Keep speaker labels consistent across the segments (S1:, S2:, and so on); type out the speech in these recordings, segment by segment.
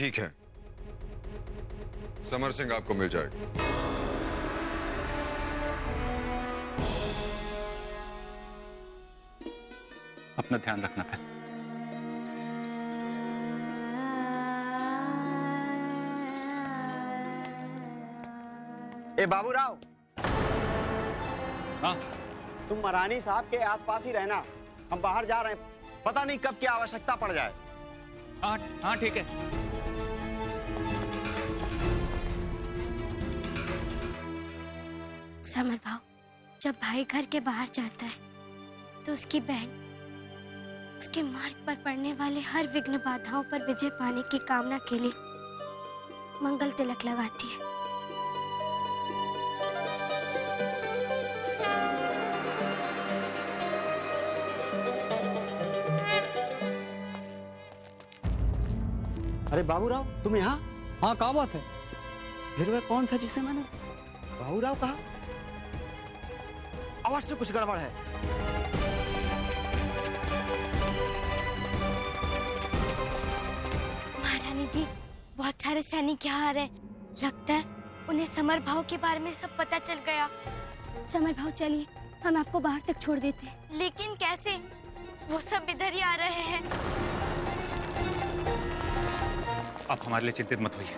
S1: ठीक है, समर सिंह आपको मिल जाएगा।
S2: अपना ध्यान रखना बहन।
S3: ए बाबूराव,
S2: हाँ
S3: तुम महारानी साहब के आसपास ही रहना। हम बाहर जा रहे हैं, पता नहीं कब क्या आवश्यकता पड़ जाए।
S2: हाँ हाँ ठीक है।
S4: समर भाव, जब भाई घर के बाहर जाता है तो उसकी बहन उसके मार्ग पर पड़ने वाले हर विघ्न बाधाओं पर विजय पाने की कामना के लिए मंगल तिलक लगाती है।
S3: अरे बाबूराव, तुम यहाँ?
S5: हाँ, क्या बात है?
S3: फिर वह कौन था जिसे मैंने बाबूराव कहा? अवश्य कुछ गड़बड़ है।
S4: महारानी जी, बहुत सारे सैनिक यहाँ आ रहे हैं। लगता है उन्हें समर भाव के बारे में सब पता चल गया। समर भाव, चलिए हम आपको बाहर तक छोड़ देते हैं। लेकिन कैसे? वो सब इधर ही आ रहे हैं।
S2: आप हमारे लिए चिंतित मत होइए,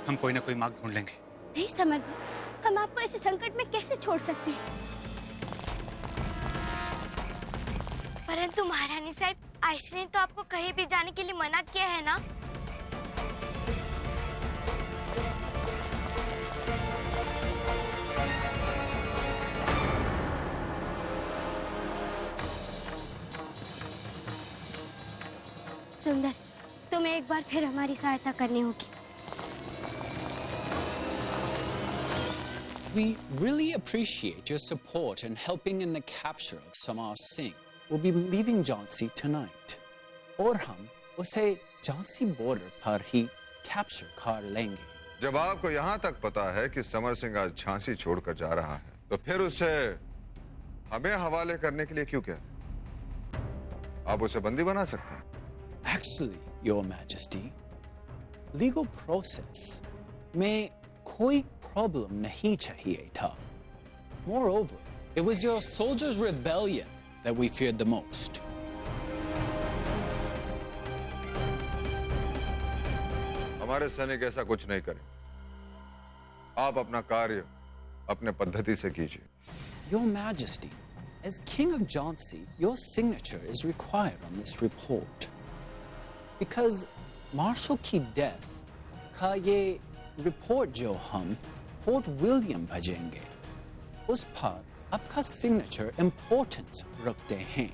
S2: हम कोई ना कोई मार्ग ढूंढ लेंगे।
S4: नहीं समर भाव, हम आपको ऐसे संकट में कैसे छोड़ सकते हैं? परंतु महारानी साहब, आयशा ने तो आपको कहीं भी जाने के लिए मना किया है ना? सुंदर, तुम्हें एक बार फिर हमारी सहायता करनी होगी।
S6: We really appreciate your support in helping in the capture of Samar Singh. We'll be leaving Jhansi tonight. और हम उसे झांसी बॉर्डर पर ही कैप्चर कर लेंगे।
S1: जब आपको यहाँ तक पता है कि समर सिंह आज झांसी छोड़कर जा रहा है, तो फिर उसे हमें हवाले करने के लिए क्यों कह? आप उसे बंदी बना सकते हैं।
S6: Actually, Your Majesty, legal process में कोई problem नहीं चाहिए था. Moreover, it was your soldiers' rebellion that we feared the most.
S1: हमारे सैनिक ऐसा कुछ नहीं करें। आप अपना कार्य अपने पद्धति से कीजिए।
S6: Your Majesty, as King of Jhansi, your signature is required on this report. Because Marshal की death का ये रिपोर्ट जो हम फोर्ट विलियम भेजेंगे, उस पर आपका सिग्नेचर इंपॉर्टेंस रखते हैं।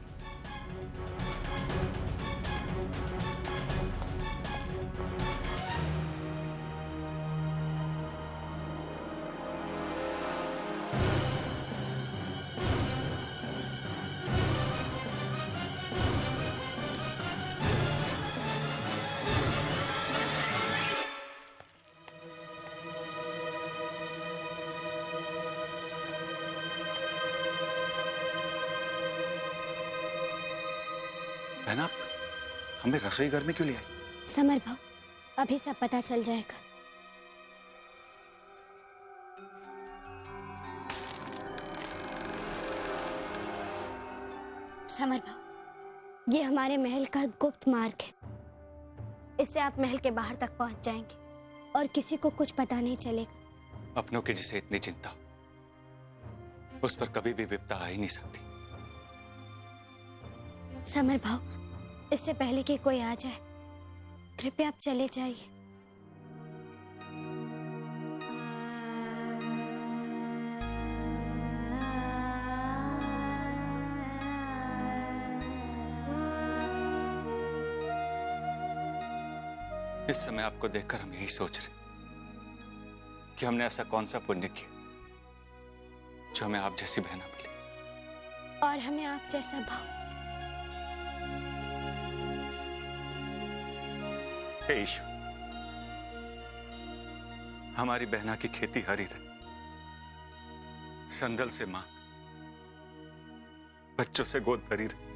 S2: बहन, आप हमें रसोई घर में क्यों ले आए?
S4: समर भाव, अभी सब पता चल जाएगा। समर भाव, ये हमारे महल का गुप्त मार्ग है। इससे आप महल के बाहर तक पहुंच जाएंगे और किसी को कुछ पता नहीं चलेगा।
S2: अपनों की जिसे इतनी चिंता, उस पर कभी भी विपदा आ ही नहीं सकती।
S4: समर भाव, इससे पहले कि कोई आ जाए, कृपया आप चले जाइए।
S2: इस समय आपको देखकर हम यही सोच रहे कि हमने ऐसा कौन सा पुण्य किया जो हमें आप जैसी बहना मिली
S4: और हमें आप जैसा भाव।
S2: हे ईश्वर, हमारी बहना की खेती हरी रहे, संदल से मां, बच्चों से गोद भरी रहे।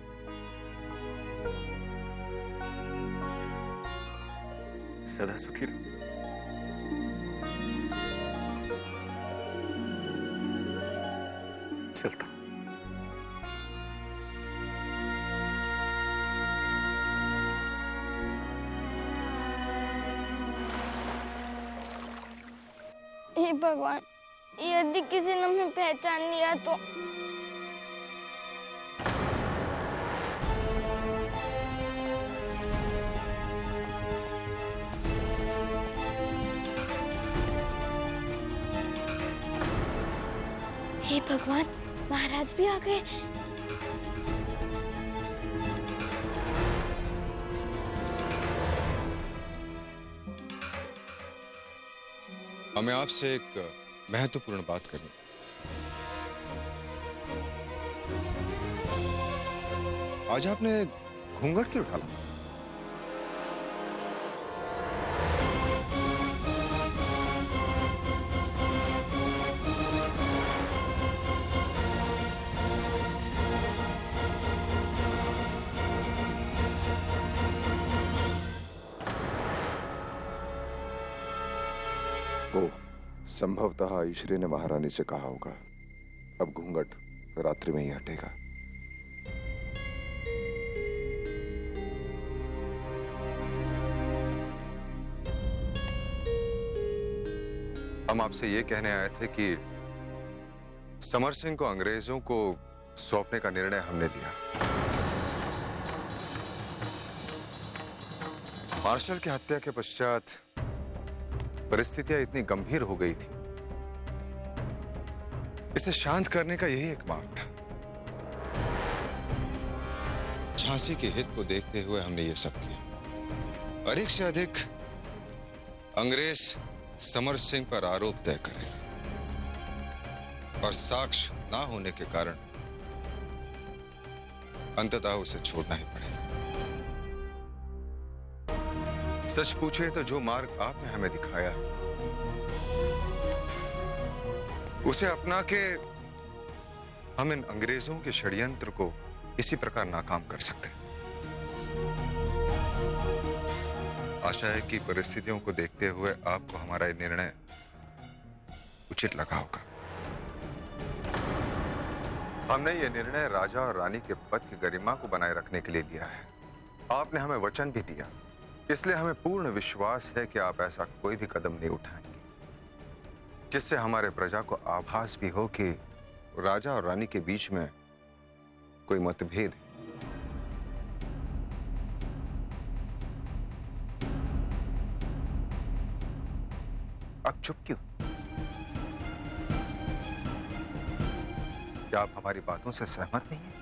S2: सदा सुखी रहो। चलता हूं।
S4: हे भगवान, यदि किसी ने हमें पहचान लिया तो। हे भगवान, महाराज भी आ गए।
S1: हमें आपसे एक महत्वपूर्ण बात करनी। आज आपने घूंघट क्यों डाला?
S5: संभवतः ईश्वरी ने महारानी से कहा होगा, अब घूंघट रात्रि में ही हटेगा।
S1: हम आपसे ये कहने आए थे कि समर सिंह को अंग्रेजों को सौंपने का निर्णय हमने लिया। मार्शल की हत्या के पश्चात परिस्थितियां इतनी गंभीर हो गई थी, इसे शांत करने का यही एक मार्ग था। झांसी के हित को देखते हुए हमने ये सब किया। अधिक से अधिक अंग्रेज समर सिंह पर आरोप तय करेंगे और साक्ष्य ना होने के कारण अंततः उसे छोड़ना ही पड़ेगा। सच पूछे तो जो मार्ग आपने हमें दिखाया है, उसे अपना के हम इन अंग्रेजों के षड्यंत्र को इसी प्रकार नाकाम कर सकते हैं। आशा है कि परिस्थितियों को देखते हुए आपको हमारा ये निर्णय उचित लगा होगा। हमने ये निर्णय राजा और रानी के पद की गरिमा को बनाए रखने के लिए लिया है। आपने हमें वचन भी दिया, इसलिए हमें पूर्ण विश्वास है कि आप ऐसा कोई भी कदम नहीं उठाएंगे जिससे हमारे प्रजा को आभास भी हो कि राजा और रानी के बीच में कोई मतभेद है। आप चुप क्यों? क्या आप हमारी बातों से सहमत नहीं हैं?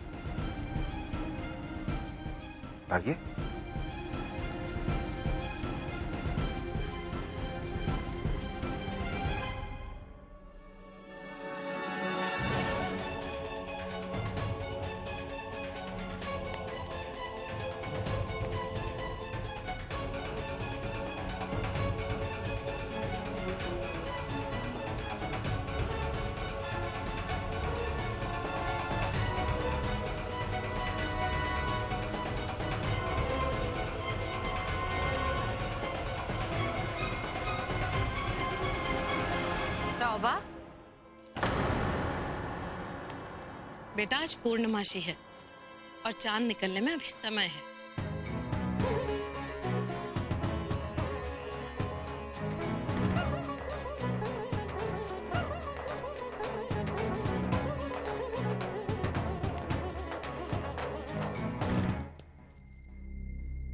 S1: आइए।
S7: तौबा, बेटा आज पूर्णमासी है और चांद निकलने में अभी समय है।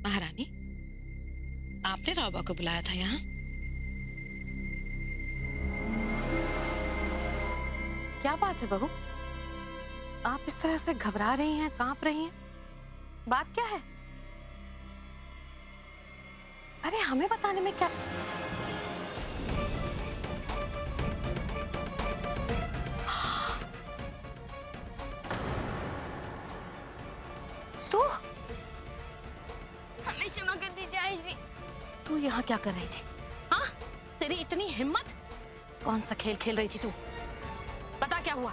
S7: महारानी, आपने रौबा को बुलाया था यहाँ? क्या बात है बहू? आप इस तरह से घबरा रही हैं, कांप रही हैं? बात क्या है? अरे हमें बताने में क्या? तू?
S4: हमें क्षमा कर दीजिए आइश्री।
S7: तू यहाँ क्या कर रही थी? हाँ? तेरी इतनी हिम्मत? कौन सा खेल खेल रही थी तू? बता क्या हुआ?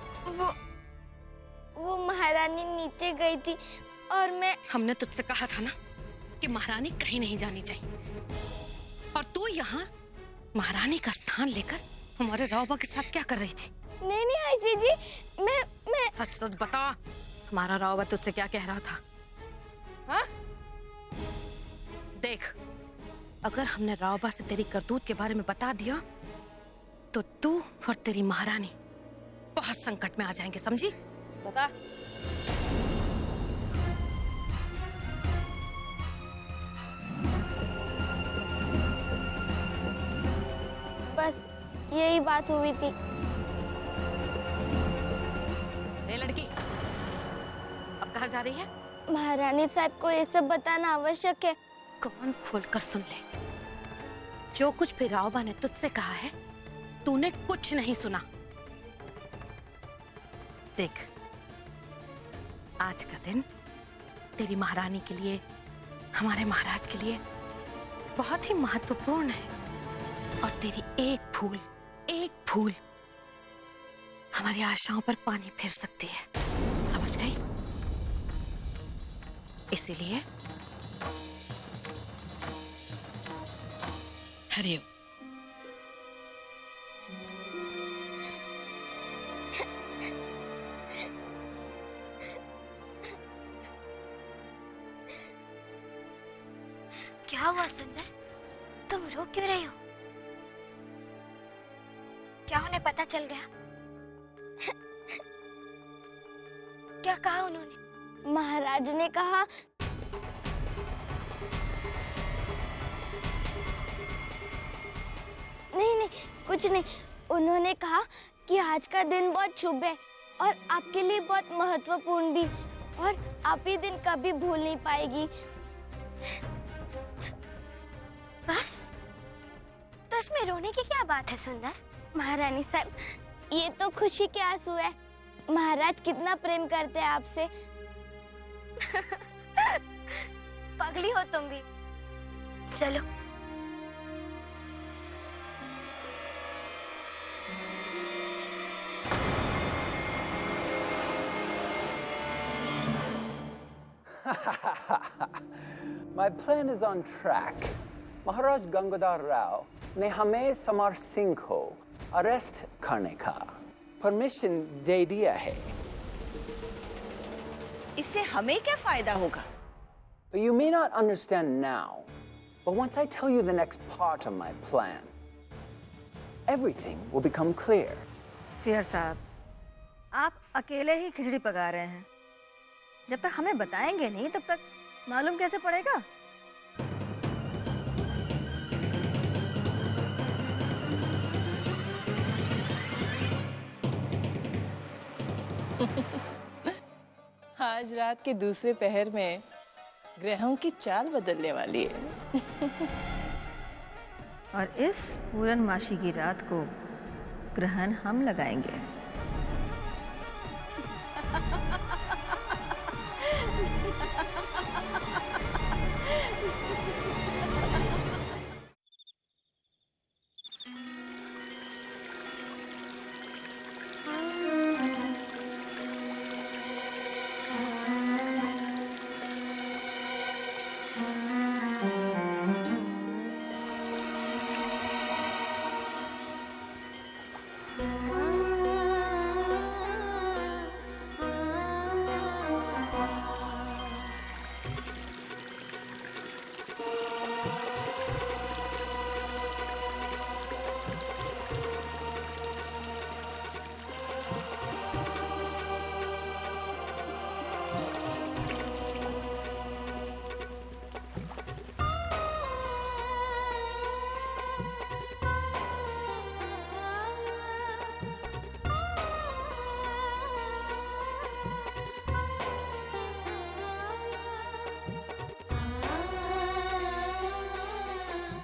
S4: वो महारानी नीचे गई थी और मैं।
S7: हमने तुझसे कहा था ना कि महारानी कहीं नहीं जानी चाहिए, और तू यहाँ महारानी का स्थान लेकर हमारे रावबा के साथ क्या कर रही थी?
S4: नहीं नहीं आयशी जी, मैं
S7: सच सच बता, हमारा रावबा तुझसे क्या कह रहा था? हाँ? देख, अगर हमने रावबा से तेरी करतूत के बारे में बता दिया तो तू और तेरी महारानी बहुत संकट में आ जाएंगे, समझी? बता।
S4: बस यही बात हुई थी।
S7: ए लड़की, अब कहाँ जा रही है?
S4: महारानी साहब को ये सब बताना आवश्यक है।
S7: कान खोलकर सुन ले, जो कुछ भी रावबा ने तुझसे कहा है तूने कुछ नहीं सुना। देख, आज का दिन तेरी महारानी के लिए, हमारे महाराज के लिए बहुत ही महत्वपूर्ण है और तेरी एक भूल हमारी आशाओं पर पानी फेर सकती है, समझ गई? इसीलिए हरिओम।
S4: क्या हुआ सुंदर, तुम रो क्यों रही हो? क्या उन्हें पता चल गया? क्या कहा उन्होंने? महाराज ने कहा नहीं, कुछ नहीं। उन्होंने कहा कि आज का दिन बहुत शुभ है और आपके लिए बहुत महत्वपूर्ण भी, और आप ये दिन कभी भूल नहीं पाएगी। बस? तो इसमें रोने की क्या बात है सुंदर? महारानी साहब, ये तो खुशी के आंसू है। महाराज कितना प्रेम करते हैं आपसे। पगली हो तुम भी। चलो।
S6: My plan is on track. महाराज गंगाधर राव ने हमें समर सिंह को अरेस्ट करने का परमिशन दे दिया है।
S8: इससे हमें क्या फायदा होगा?
S6: You may not understand now, but once I tell you the next part of my plan, everything will become clear.
S8: Fear साहब, आप अकेले ही खिचड़ी पका रहे हैं। जब तक हमें बताएंगे नहीं तब तक मालूम कैसे पड़ेगा?
S9: आज रात के दूसरे पहर में ग्रहों की चाल बदलने वाली है।
S8: और इस पूर्णमासी की रात को ग्रहण हम लगाएंगे।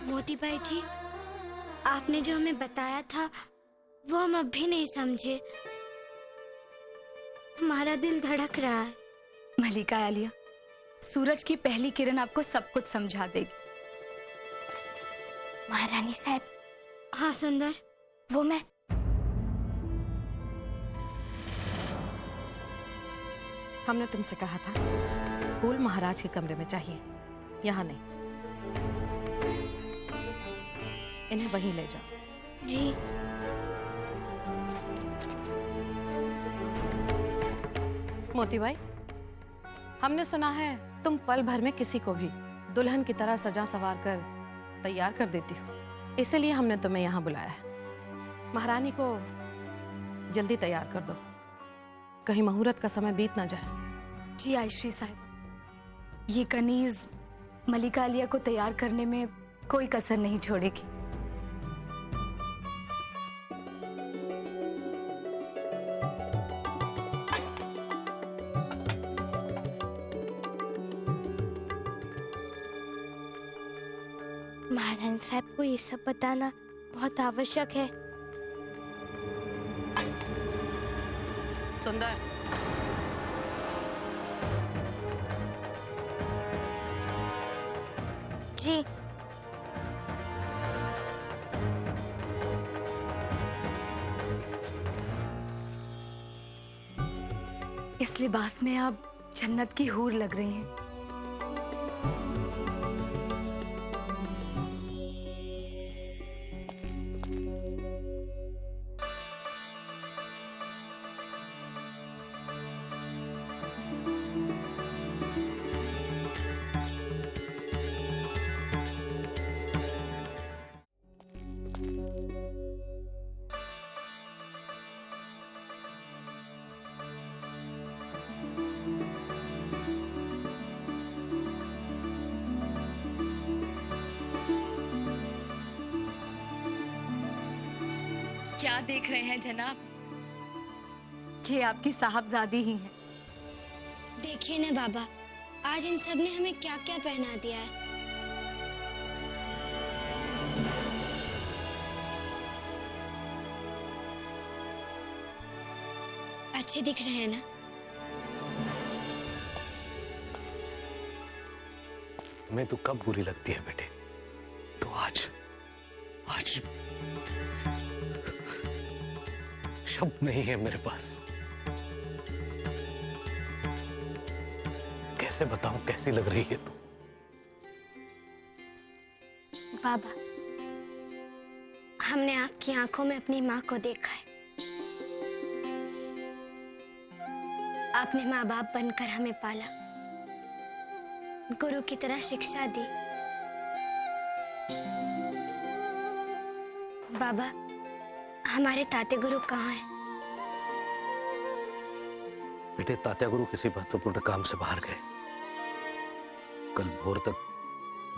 S4: मोती भाई जी, आपने जो हमें बताया था वो हम अब भी नहीं समझे। हमारा दिल धड़क रहा है।
S10: मलिका आलिया, सूरज की पहली किरण आपको सब कुछ समझा देगी।
S4: महारानी साहब। हाँ सुंदर, वो मैं।
S7: हमने तुमसे कहा था फूल महाराज के कमरे में चाहिए, यहाँ नहीं। इन्हें वहीं ले जाओ।
S4: जी।
S7: मोती भाई, हमने सुना है तुम पल भर में किसी को भी दुल्हन की तरह सजा संवार कर तैयार कर देती हो, इसीलिए हमने तुम्हें यहाँ बुलाया है। महारानी को जल्दी तैयार कर दो, कहीं मुहूर्त का समय बीत ना जाए।
S10: जी आयश्री साहब, ये कनीज मलिका आलिया को तैयार करने में कोई कसर नहीं छोड़ेगी।
S4: महारानी साहब को ये सब बताना बहुत आवश्यक है।
S7: सुंदर,
S4: जी।
S10: इस लिबास में आप जन्नत की हूर लग रही हैं। क्या देख रहे हैं जनाब? ये आपकी साहबजादी ही हैं।
S4: देखिए ना बाबा, आज इन सब ने हमें क्या क्या पहना दिया है। अच्छे दिख रहे हैं ना?
S11: मैं तो कब बुरी लगती है बेटे, तो आज शब्द नहीं है मेरे पास। कैसे बताऊं कैसी लग रही है तू?
S4: बाबा, हमने आपकी आंखों में अपनी माँ को देखा है। आपने माँ बाप बनकर हमें पाला, गुरु की तरह शिक्षा दी। बाबा, हमारे ताते गुरु कहाँ हैं?
S11: बेटे, तात्या गुरु किसी महत्वपूर्ण काम से बाहर गए, कल भोर तक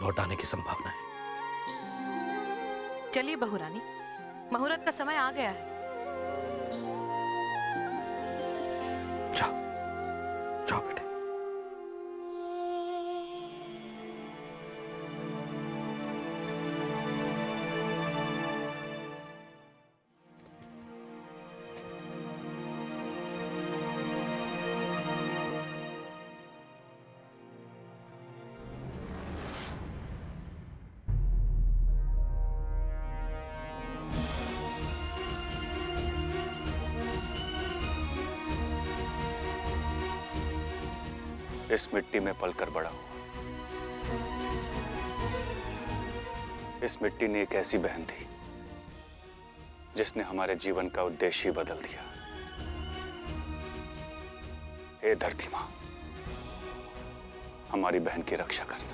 S11: लौट आने की संभावना है।
S7: चलिए बहू रानी, मुहूर्त का समय आ गया है।
S11: जाओ जाओ बेटे।
S2: इस मिट्टी में पलकर बड़ा हुआ। इस मिट्टी ने एक ऐसी बहन थी जिसने हमारे जीवन का उद्देश्य ही बदल दिया। हे धरती मां, हमारी बहन की रक्षा करना।